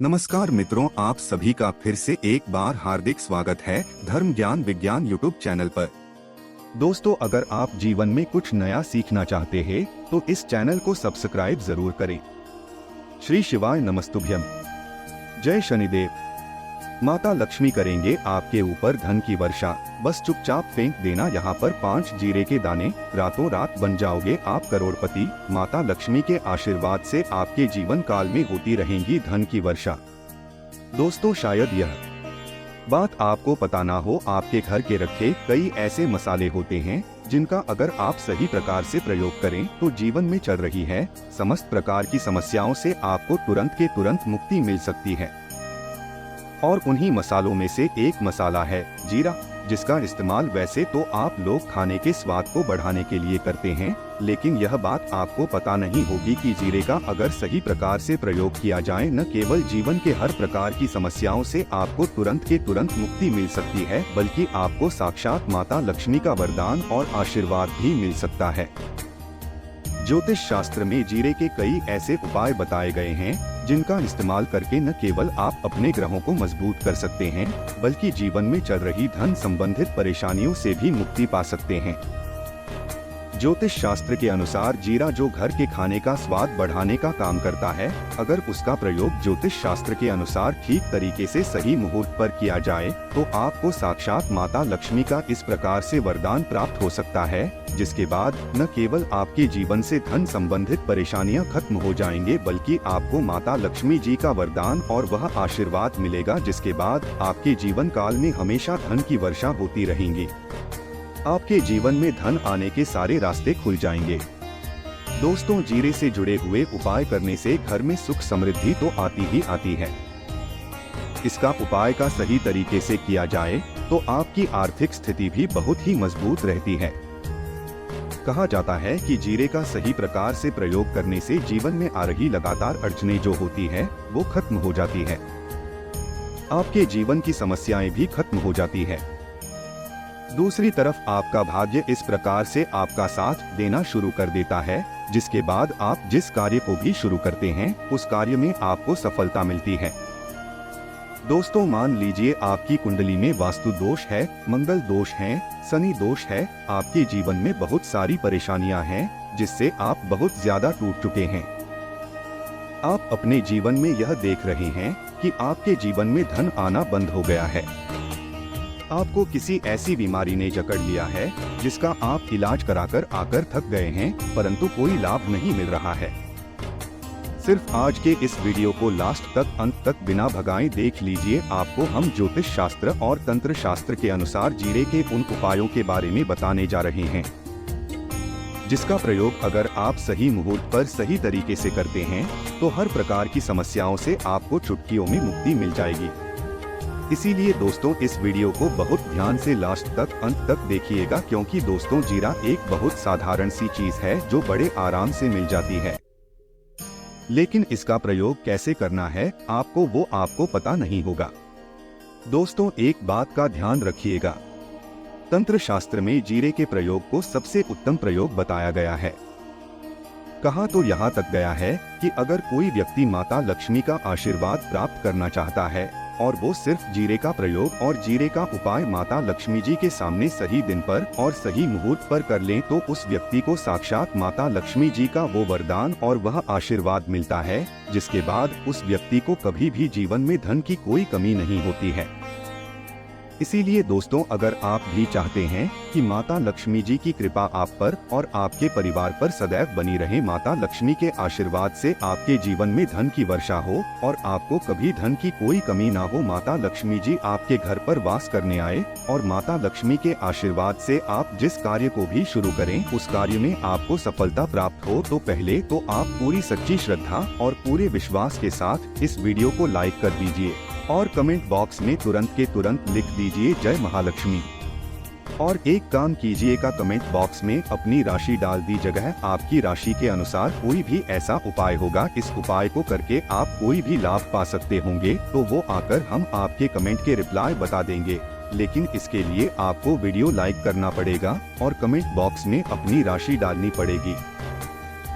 नमस्कार मित्रों, आप सभी का फिर से एक बार हार्दिक स्वागत है धर्म ज्ञान विज्ञान यूट्यूब चैनल पर। दोस्तों, अगर आप जीवन में कुछ नया सीखना चाहते हैं तो इस चैनल को सब्सक्राइब जरूर करें। श्री शिवाय नमस्तुभ्यम। जय शनिदेव। माता लक्ष्मी करेंगे आपके ऊपर धन की वर्षा, बस चुपचाप फेंक देना यहाँ पर 5 जीरे के दाने, रातों रात बन जाओगे आप करोड़पति। माता लक्ष्मी के आशीर्वाद से आपके जीवन काल में होती रहेंगी धन की वर्षा। दोस्तों, शायद यह बात आपको पता ना हो, आपके घर के रखे कई ऐसे मसाले होते हैं जिनका अगर आप सही प्रकार से प्रयोग करें तो जीवन में चल रही है समस्त प्रकार की समस्याओं से आपको तुरंत के तुरंत मुक्ति मिल सकती है। और उन्हीं मसालों में से एक मसाला है जीरा, जिसका इस्तेमाल वैसे तो आप लोग खाने के स्वाद को बढ़ाने के लिए करते हैं, लेकिन यह बात आपको पता नहीं होगी कि जीरे का अगर सही प्रकार से प्रयोग किया जाए न केवल जीवन के हर प्रकार की समस्याओं से आपको तुरंत के तुरंत मुक्ति मिल सकती है, बल्कि आपको साक्षात माता लक्ष्मी का वरदान और आशीर्वाद भी मिल सकता है। ज्योतिष शास्त्र में जीरे के कई ऐसे उपाय बताए गए हैं जिनका इस्तेमाल करके न केवल आप अपने ग्रहों को मजबूत कर सकते हैं, बल्कि जीवन में चल रही धन संबंधित परेशानियों से भी मुक्ति पा सकते हैं। ज्योतिष शास्त्र के अनुसार जीरा जो घर के खाने का स्वाद बढ़ाने का काम करता है, अगर उसका प्रयोग ज्योतिष शास्त्र के अनुसार ठीक तरीके से सही मुहूर्त पर किया जाए तो आपको साक्षात माता लक्ष्मी का इस प्रकार से वरदान प्राप्त हो सकता है, जिसके बाद न केवल आपके जीवन से धन संबंधित परेशानियां खत्म हो जाएंगे, बल्कि आपको माता लक्ष्मी जी का वरदान और वह आशीर्वाद मिलेगा, जिसके बाद आपके जीवन काल में हमेशा धन की वर्षा होती रहेंगी। आपके जीवन में धन आने के सारे रास्ते खुल जाएंगे। दोस्तों, जीरे से जुड़े हुए उपाय करने से घर में सुख समृद्धि तो आती ही आती है। इसका उपाय का सही तरीके से किया जाए तो आपकी आर्थिक स्थिति भी बहुत ही मजबूत रहती है। कहा जाता है कि जीरे का सही प्रकार से प्रयोग करने से जीवन में आ रही लगातार अड़चनें जो होती है वो खत्म हो जाती है। आपके जीवन की समस्याएं भी खत्म हो जाती है। दूसरी तरफ आपका भाग्य इस प्रकार से आपका साथ देना शुरू कर देता है, जिसके बाद आप जिस कार्य को भी शुरू करते हैं उस कार्य में आपको सफलता मिलती है। दोस्तों, मान लीजिए आपकी कुंडली में वास्तु दोष है, मंगल दोष है, शनि दोष है, आपके जीवन में बहुत सारी परेशानियां हैं जिससे आप बहुत ज्यादा टूट चुके हैं। आप अपने जीवन में यह देख रहे हैं कि आपके जीवन में धन आना बंद हो गया है। आपको किसी ऐसी बीमारी ने जकड़ लिया है जिसका आप इलाज कराकर आकर थक गए हैं, परंतु कोई लाभ नहीं मिल रहा है। सिर्फ आज के इस वीडियो को लास्ट तक अंत तक बिना भगाए देख लीजिए। आपको हम ज्योतिष शास्त्र और तंत्र शास्त्र के अनुसार जीरे के उन उपायों के बारे में बताने जा रहे हैं जिसका प्रयोग अगर आप सही मुहूर्त पर सही तरीके से करते हैं तो हर प्रकार की समस्याओं से आपको चुटकियों में मुक्ति मिल जाएगी। इसीलिए दोस्तों, इस वीडियो को बहुत ध्यान से लास्ट तक अंत तक देखिएगा, क्योंकि दोस्तों जीरा एक बहुत साधारण सी चीज है जो बड़े आराम से मिल जाती है, लेकिन इसका प्रयोग कैसे करना है आपको पता नहीं होगा। दोस्तों, एक बात का ध्यान रखिएगा, तंत्र शास्त्र में जीरे के प्रयोग को सबसे उत्तम प्रयोग बताया गया है। कहा तो यहाँ तक गया है कि अगर कोई व्यक्ति माता लक्ष्मी का आशीर्वाद प्राप्त करना चाहता है और वो सिर्फ जीरे का प्रयोग और जीरे का उपाय माता लक्ष्मी जी के सामने सही दिन पर और सही मुहूर्त पर कर लें तो उस व्यक्ति को साक्षात माता लक्ष्मी जी का वो वरदान और वह आशीर्वाद मिलता है, जिसके बाद उस व्यक्ति को कभी भी जीवन में धन की कोई कमी नहीं होती है। इसीलिए दोस्तों, अगर आप भी चाहते हैं कि माता लक्ष्मी जी की कृपा आप पर और आपके परिवार पर सदैव बनी रहे, माता लक्ष्मी के आशीर्वाद से आपके जीवन में धन की वर्षा हो और आपको कभी धन की कोई कमी ना हो, माता लक्ष्मी जी आपके घर पर वास करने आए और माता लक्ष्मी के आशीर्वाद से आप जिस कार्य को भी शुरू करें उस कार्य में आपको सफलता प्राप्त हो, तो पहले तो आप पूरी सच्ची श्रद्धा और पूरे विश्वास के साथ इस वीडियो को लाइक कर दीजिए और कमेंट बॉक्स में तुरंत के तुरंत लिख दीजिए जय महालक्ष्मी। और एक काम कीजिएगा, कमेंट बॉक्स में अपनी राशि डाल दी जगह आपकी राशि के अनुसार कोई भी ऐसा उपाय होगा, इस उपाय को करके आप कोई भी लाभ पा सकते होंगे, तो वो आकर हम आपके कमेंट के रिप्लाई बता देंगे। लेकिन इसके लिए आपको वीडियो लाइक करना पड़ेगा और कमेंट बॉक्स में अपनी राशि डालनी पड़ेगी।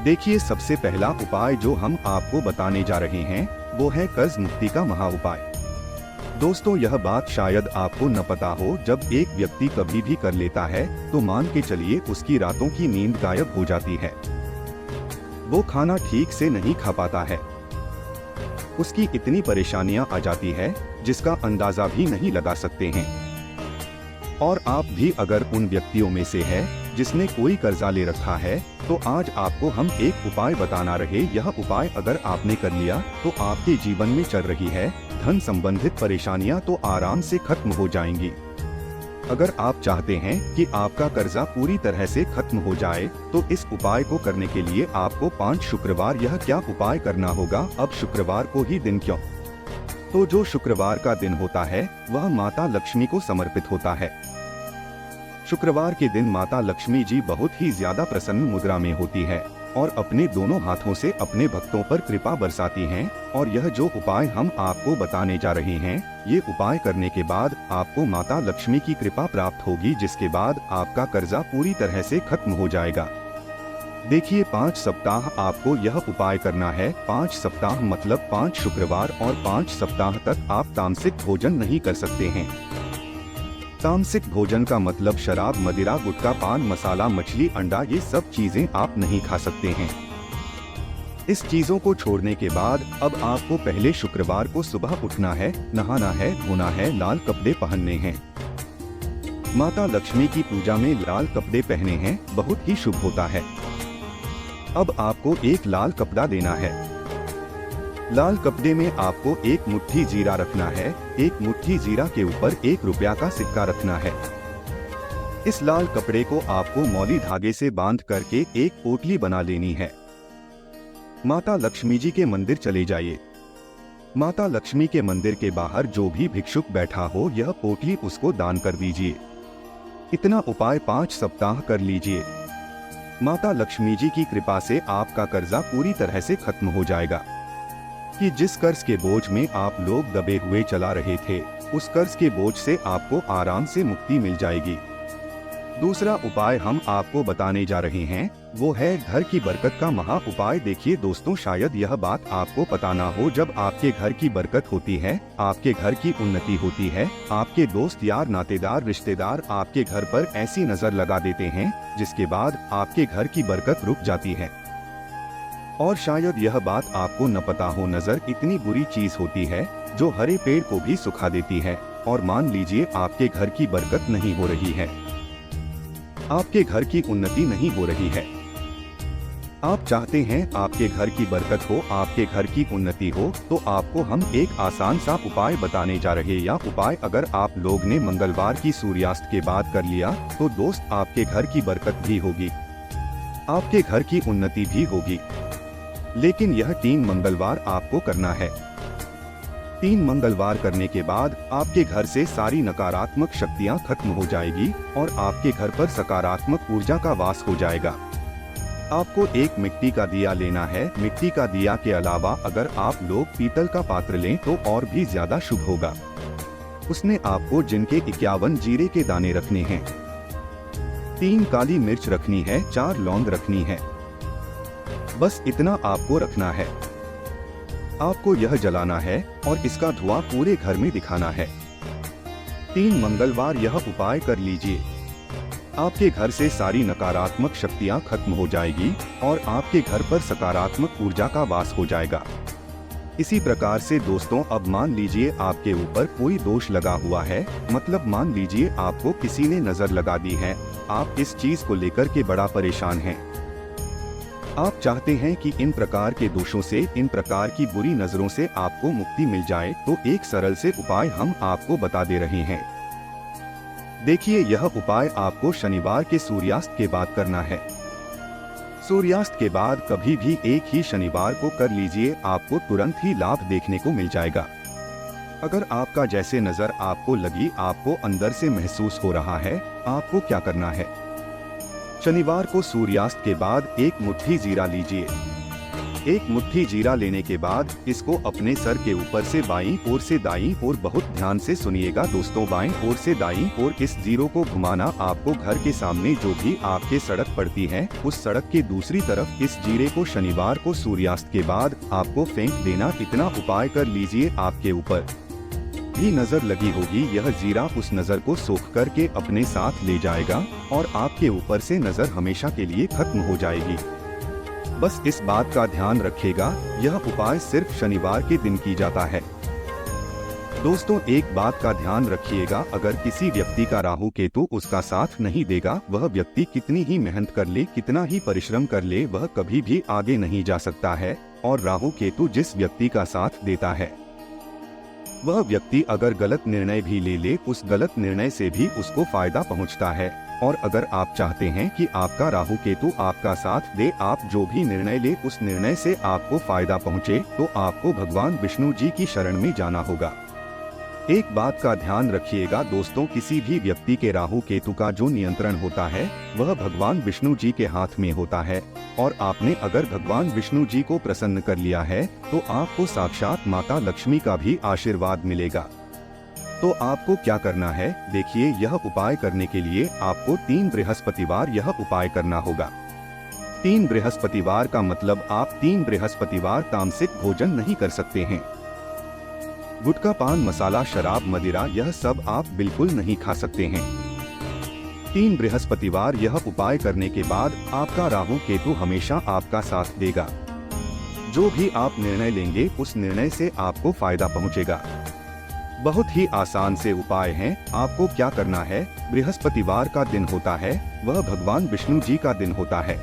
देखिए, सबसे पहला उपाय जो हम आपको बताने जा रहे हैं वो है कर्ज मुक्ति का महा उपाय। दोस्तों, यह बात शायद आपको न पता हो, जब एक व्यक्ति कभी भी कर लेता है तो मान के चलिए उसकी रातों की नींद गायब हो जाती है, वो खाना ठीक से नहीं खा पाता है, उसकी इतनी परेशानियां आ जाती है जिसका अंदाजा भी नहीं लगा सकते हैं। और आप भी अगर उन व्यक्तियों में से है जिसने कोई कर्जा ले रखा है, तो आज आपको हम एक उपाय बताना रहे। यह उपाय अगर आपने कर लिया तो आपके जीवन में चल रही है धन संबंधित परेशानियां तो आराम से खत्म हो जाएंगी। अगर आप चाहते हैं कि आपका कर्जा पूरी तरह से खत्म हो जाए, तो इस उपाय को करने के लिए आपको 5 शुक्रवार यह क्या उपाय करना होगा। अब शुक्रवार को ही दिन क्यों? तो जो शुक्रवार का दिन होता है वह माता लक्ष्मी को समर्पित होता है। शुक्रवार के दिन माता लक्ष्मी जी बहुत ही ज्यादा प्रसन्न मुद्रा में होती है और अपने दोनों हाथों से अपने भक्तों पर कृपा बरसाती हैं। और यह जो उपाय हम आपको बताने जा रहे हैं, ये उपाय करने के बाद आपको माता लक्ष्मी की कृपा प्राप्त होगी, जिसके बाद आपका कर्जा पूरी तरह से खत्म हो जाएगा। देखिए, 5 सप्ताह आपको यह उपाय करना है। 5 सप्ताह मतलब 5 शुक्रवार और 5 सप्ताह तक आप तामसिक भोजन नहीं कर सकते हैं। तामसिक भोजन का मतलब शराब, मदिरा, गुटखा, पान मसाला, मछली, अंडा, ये सब चीजें आप नहीं खा सकते हैं। इस चीजों को छोड़ने के बाद अब आपको पहले शुक्रवार को सुबह उठना है, नहाना है, धोना है, लाल कपड़े पहनने हैं। माता लक्ष्मी की पूजा में लाल कपड़े पहने हैं बहुत ही शुभ होता है। अब आपको एक लाल कपड़ा लेना है। लाल कपड़े में आपको एक मुट्ठी जीरा रखना है। एक मुट्ठी जीरा के ऊपर 1 रुपया का सिक्का रखना है। इस लाल कपड़े को आपको मौली धागे से बांध करके एक पोटली बना लेनी है। माता लक्ष्मी जी के मंदिर चले जाइए। माता लक्ष्मी के मंदिर के बाहर जो भी भिक्षुक बैठा हो, यह पोटली उसको दान कर दीजिए। इतना उपाय 5 सप्ताह कर लीजिए। माता लक्ष्मी जी की कृपा से आपका कर्जा पूरी तरह से खत्म हो जाएगा। कि जिस कर्ज के बोझ में आप लोग दबे हुए चला रहे थे, उस कर्ज के बोझ से आपको आराम से मुक्ति मिल जाएगी। दूसरा उपाय हम आपको बताने जा रहे हैं, वो है घर की बरकत का महा उपाय। देखिए दोस्तों, शायद यह बात आपको पता ना हो, जब आपके घर की बरकत होती है, आपके घर की उन्नति होती है, आपके दोस्त यार नातेदार रिश्तेदार आपके घर पर ऐसी नजर लगा देते हैं जिसके बाद आपके घर की बरकत रुक जाती है। और शायद यह बात आपको न पता हो, नजर इतनी बुरी चीज होती है जो हरे पेड़ को भी सुखा देती है। और मान लीजिए आपके घर की बरकत नहीं हो रही है, आपके घर की उन्नति नहीं हो रही है, आप चाहते हैं आपके घर की बरकत हो, आपके घर की उन्नति हो, तो आपको हम एक आसान सा उपाय बताने जा रहे हैं। यह उपाय अगर आप लोग ने मंगलवार की सूर्यास्त के बाद कर लिया, तो दोस्त आपके घर की बरकत भी होगी, आपके घर की उन्नति भी होगी। लेकिन यह 3 मंगलवार आपको करना है। 3 मंगलवार करने के बाद आपके घर से सारी नकारात्मक शक्तियां खत्म हो जाएगी और आपके घर पर सकारात्मक ऊर्जा का वास हो जाएगा। आपको एक मिट्टी का दिया लेना है। मिट्टी का दिया के अलावा अगर आप लोग पीतल का पात्र लें तो और भी ज्यादा शुभ होगा। उसमें आपको जिनके 51 जीरे के दाने रखने हैं, 3 काली मिर्च रखनी है, 4 लौंग रखनी है। बस इतना आपको रखना है। आपको यह जलाना है और इसका धुआं पूरे घर में दिखाना है। 3 मंगलवार यह उपाय कर लीजिए। आपके घर से सारी नकारात्मक शक्तियां खत्म हो जाएगी और आपके घर पर सकारात्मक ऊर्जा का वास हो जाएगा। इसी प्रकार से दोस्तों, अब मान लीजिए आपके ऊपर कोई दोष लगा हुआ है, मतलब मान लीजिए आपको किसी ने नजर लगा दी है, आप इस चीज को लेकर के बड़ा परेशान हैं। आप चाहते हैं कि इन प्रकार के दोषों से, इन प्रकार की बुरी नजरों से आपको मुक्ति मिल जाए, तो एक सरल से उपाय हम आपको बता दे रहे हैं। देखिए, यह उपाय आपको शनिवार के सूर्यास्त के बाद करना है। सूर्यास्त के बाद कभी भी एक ही शनिवार को कर लीजिए, आपको तुरंत ही लाभ देखने को मिल जाएगा। अगर आपका जैसे नजर आपको लगी, आपको अंदर से महसूस हो रहा है, आपको क्या करना है? शनिवार को सूर्यास्त के बाद एक मुट्ठी जीरा लीजिए। एक मुट्ठी जीरा लेने के बाद इसको अपने सर के ऊपर से बाईं ओर से दाईं ओर, बहुत ध्यान से सुनिएगा दोस्तों, बाईं ओर से दाईं ओर इस जीरो को घुमाना। आपको घर के सामने जो भी आपके सड़क पड़ती है उस सड़क के दूसरी तरफ इस जीरे को शनिवार को सूर्यास्त के बाद आपको फेंक देना। इतना उपाय कर लीजिए, आपके ऊपर भी नजर लगी होगी यह जीरा उस नजर को सोख करके अपने साथ ले जाएगा और आपके ऊपर से नजर हमेशा के लिए खत्म हो जाएगी। बस इस बात का ध्यान रखिएगा, यह उपाय सिर्फ शनिवार के दिन की जाता है। दोस्तों एक बात का ध्यान रखिएगा, अगर किसी व्यक्ति का राहु केतु उसका साथ नहीं देगा, वह व्यक्ति कितनी ही मेहनत कर ले, कितना ही परिश्रम कर ले, वह कभी भी आगे नहीं जा सकता है। और राहु केतु जिस व्यक्ति का साथ देता है वह व्यक्ति अगर गलत निर्णय भी ले ले, उस गलत निर्णय से भी उसको फायदा पहुंचता है। और अगर आप चाहते हैं कि आपका राहु केतु आपका साथ दे, आप जो भी निर्णय ले उस निर्णय से आपको फायदा पहुंचे, तो आपको भगवान विष्णु जी की शरण में जाना होगा। एक बात का ध्यान रखिएगा दोस्तों, किसी भी व्यक्ति के राहु केतु का जो नियंत्रण होता है वह भगवान विष्णु जी के हाथ में होता है। और आपने अगर भगवान विष्णु जी को प्रसन्न कर लिया है तो आपको साक्षात माता लक्ष्मी का भी आशीर्वाद मिलेगा। तो आपको क्या करना है, देखिए यह उपाय करने के लिए आपको 3 बृहस्पतिवार यह उपाय करना होगा। 3 बृहस्पतिवार का मतलब आप 3 बृहस्पतिवार तामसिक भोजन नहीं कर सकते हैं। गुटखा, पान मसाला, शराब, मदिरा यह सब आप बिल्कुल नहीं खा सकते हैं। 3 बृहस्पतिवार यह उपाय करने के बाद आपका राहु केतु हमेशा आपका साथ देगा। जो भी आप निर्णय लेंगे उस निर्णय से आपको फायदा पहुंचेगा। बहुत ही आसान से उपाय हैं। आपको क्या करना है, बृहस्पतिवार का दिन होता है वह भगवान विष्णु जी का दिन होता है।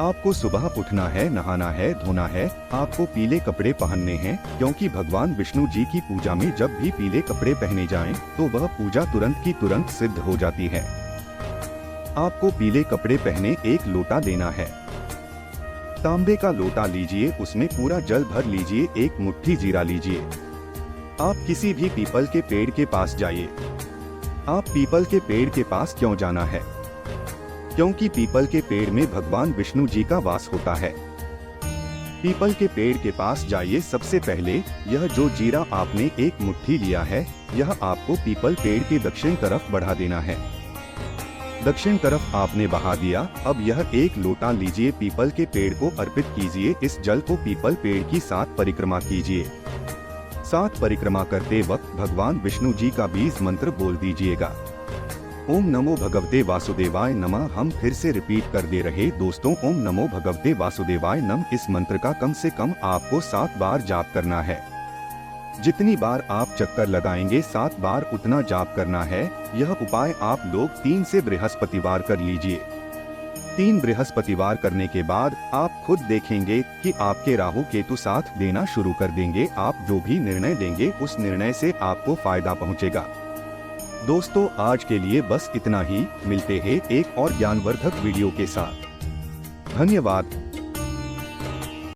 आपको सुबह उठना है, नहाना है, धोना है, आपको पीले कपड़े पहनने हैं, क्योंकि भगवान विष्णु जी की पूजा में जब भी पीले कपड़े पहने जाएं, तो वह पूजा तुरंत की तुरंत सिद्ध हो जाती है। आपको पीले कपड़े पहने एक लोटा लेना है, तांबे का लोटा लीजिए, उसमें पूरा जल भर लीजिए, एक मुट्ठी जीरा लीजिए। आप किसी भी पीपल के पेड़ के पास जाइए। आप पीपल के पेड़ के पास क्यों जाना है, क्योंकि पीपल के पेड़ में भगवान विष्णु जी का वास होता है। पीपल के पेड़ के पास जाइए। सबसे पहले यह जो जीरा आपने एक मुट्ठी लिया है यह आपको पीपल पेड़ के दक्षिण तरफ बढ़ा देना है। दक्षिण तरफ आपने बहा दिया। अब यह एक लोटा लीजिए, पीपल के पेड़ को अर्पित कीजिए। इस जल को पीपल पेड़ की 7 परिक्रमा कीजिए। 7 परिक्रमा करते वक्त भगवान विष्णु जी का 20 मंत्र बोल दीजिएगा। ओम नमो भगवते वासुदेवाय नमः। हम फिर से रिपीट कर दे रहे दोस्तों, ओम नमो भगवते वासुदेवाय नमः। इस मंत्र का कम से कम आपको 7 बार जाप करना है। जितनी बार आप चक्कर लगाएंगे 7 बार उतना जाप करना है। यह उपाय आप लोग 3 से बृहस्पतिवार कर लीजिए। 3 बृहस्पतिवार करने के बाद आप खुद देखेंगे कि आपके राहु केतु साथ देना शुरू कर देंगे। आप जो भी निर्णय लेंगे उस निर्णय से आपको फायदा पहुंचेगा। दोस्तों आज के लिए बस इतना ही। मिलते हैं एक और ज्ञानवर्धक वीडियो के साथ। धन्यवाद।